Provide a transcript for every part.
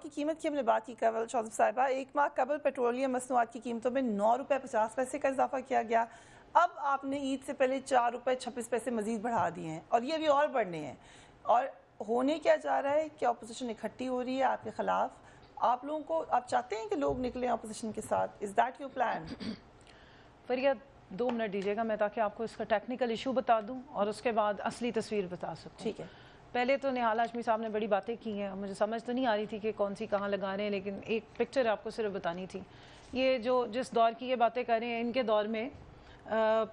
کی قیمت کی ہم نے بات کی قبل شاذب صاحبہ، ایک ماہ قبل پیٹرولیم مصنوعات کی قیمتوں میں 9 روپے 50 پیسے کا اضافہ کیا گیا. اب آپ نے عید سے پہلے 4 روپے 26 پیسے مزید بڑھا دیے ہیں اور یہ ابھی اور بڑھنے ہیں. اور ہونے کیا جا رہا ہے کہ اپوزیشن اکٹھی ہو رہی ہے آپ کے خلاف. آپ لوگوں کو آپ چاہتے ہیں کہ لوگ نکلیں اپوزیشن کے ساتھ؟ Is that your plan? فریاد 2 منٹ دیجیے گا میں تاکہ آپ کو اس کا ٹیکنیکل ایشو بتا دوں اور اس کے بعد اصلی تصویر بتا سکوں. ٹھیک ہے. پہلے تو نہال ہاشمی صاحب نے بڑی باتیں کی ہیں، مجھے سمجھ تو نہیں آ رہی تھی کہ کون سی کہاں لگا رہے ہیں، لیکن ایک پکچر آپ کو صرف بتانی تھی. یہ جو جس دور کی یہ باتیں کر رہے ہیں، ان کے دور میں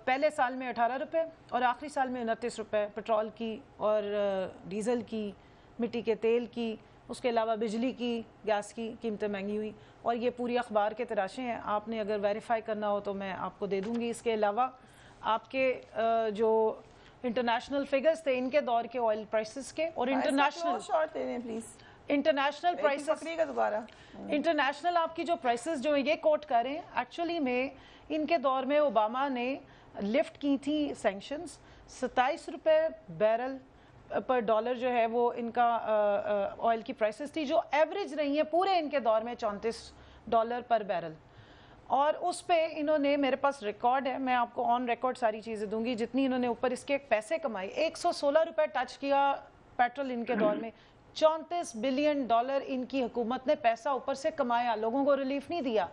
پہلے سال میں 18 روپے اور آخری سال میں 29 روپے پیٹرول کی اور ڈیزل کی، مٹی کے تیل کی، اس کے علاوہ بجلی کی، گیس کی قیمتیں مہنگی ہوئی. اور یہ پوری اخبار کے تراشے ہیں، آپ نے اگر ویریفائی کرنا ہو تو میں آپ کو دے دوں گی. اس کے علاوہ آپ کے جو انٹرنیشنل فگرز تھے ان کے دور کے آئل پرائسز کے اور انٹرنیشنل آپ کی جو پرائسز جو یہ کوٹ کر رہے ہیں، ایکچولی میں ان کے دور میں اوباما نے لفٹ کی تھی سینکشنز. 27 روپے بیرل پر ڈالر جو ہے وہ ان کا آئل کی پرائسز تھی، جو ایوریج رہی ہیں پورے ان کے دور میں $34 پر بیرل. اور اس پہ انہوں نے، میرے پاس ریکارڈ ہے، میں آپ کو آن ریکارڈ ساری چیزیں دوں گی، جتنی انہوں نے اوپر اس کے پیسے کمائے. 116 روپے ٹچ کیا پیٹرول ان کے دور میں. $34 بلین ان کی حکومت نے پیسہ اوپر سے کمایا، لوگوں کو ریلیف نہیں دیا.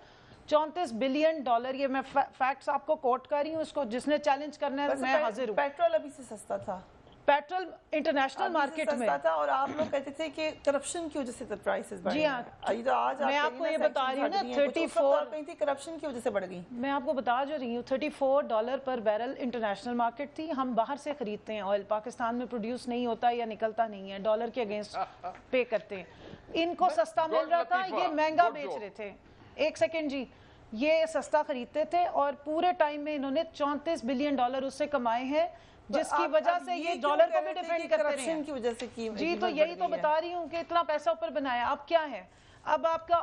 $34 بلین، یہ میں فیکٹس آپ کو کوٹ کر رہی ہوں. اس کو جس نے چیلنج کرنا ہے میں حاضر ہوں. پیٹرول ابھی سے سستا تھا، پیٹرول انٹرنیشنل مارکیٹ میں تھا، اور آپ لوگ کہتے تھے کہ کرپشن کی وجہ سے پرائسز بڑھ گئی. جی ہاں، میں آپ کو یہ بتا رہی ہوں نا 34 کرپشن کی وجہ سے بڑھ گئی. میں آپ کو بتا جو رہی ہوں $34 پر بیرل انٹرنیشنل مارکیٹ تھی. ہم باہر سے خریدتے ہیں آئل، پاکستان میں پروڈیوس نہیں ہوتا یا نکلتا نہیں ہے، ڈالر کے اگینسٹ پے کرتے ہیں. ان کو سستا مل رہا تھا، یہ مہنگا بیچ رہے تھے. ایک سیکنڈ جی، یہ سستا خریدتے تھے اور پورے ٹائم میں انہوں نے $34 بلین اس سے کمائے ہیں، جس کی وجہ سے یہ ڈالر کو بھی ڈیفینڈ کرتے رہے ہیں. جی تو یہی تو بتا رہی ہوں کہ اتنا پیسہ اوپر بنایا. اب کیا ہے؟ اب آپ کا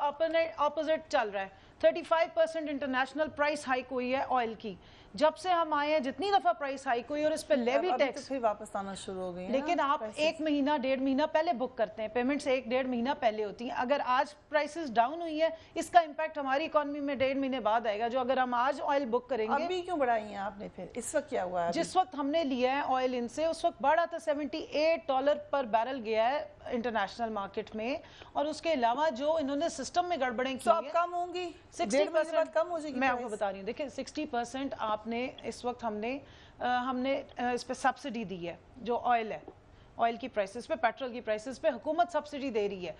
اپوزٹ چل رہا ہے. 35% انٹرنیشنل پرائس ہائک ہوئی ہے آئل کی. جب سے ہم آئے ہیں جتنی دفعہ پرائس ہائک ہوئی اور اس پہ لیوی ٹیکس واپس آنا شروع ہو گئی. لیکن آپ 1 مہینہ 1.5 مہینہ پہلے بک کرتے ہیں، پیمنٹ سے 1-1.5 مہینہ پہلے ہوتی ہیں. اگر آج پرائسز ڈاؤن ہوئی ہے، اس کا امپیکٹ ہماری اکانومی میں 1.5 مہینے بعد آئے گا. جو اگر ہم آج آئل بک کریں گے. ابھی کیوں بڑھائی ہیں آپ نے پھر؟ اس وقت کیا ہوا ہے؟ جس وقت ہم نے لیا ہے آئل ان سے، اس وقت بڑھا تھا $78 پر بیرل گیا ہے انٹرنیشنل مارکیٹ میں. اور اس کے علاوہ جو انہوں نے سسٹم میں گڑبڑیں کی ہیں، کم ہوں گی 60% کم ہو جائے گی. میں آپ کو بتا رہی ہوں، دیکھیں 60% آپ نے اس وقت ہم نے اس پہ سبسڈی دی ہے. جو آئل ہے، آئل کی پرائسز پہ، پیٹرول کی پرائسز پہ حکومت سبسڈی دے رہی ہے.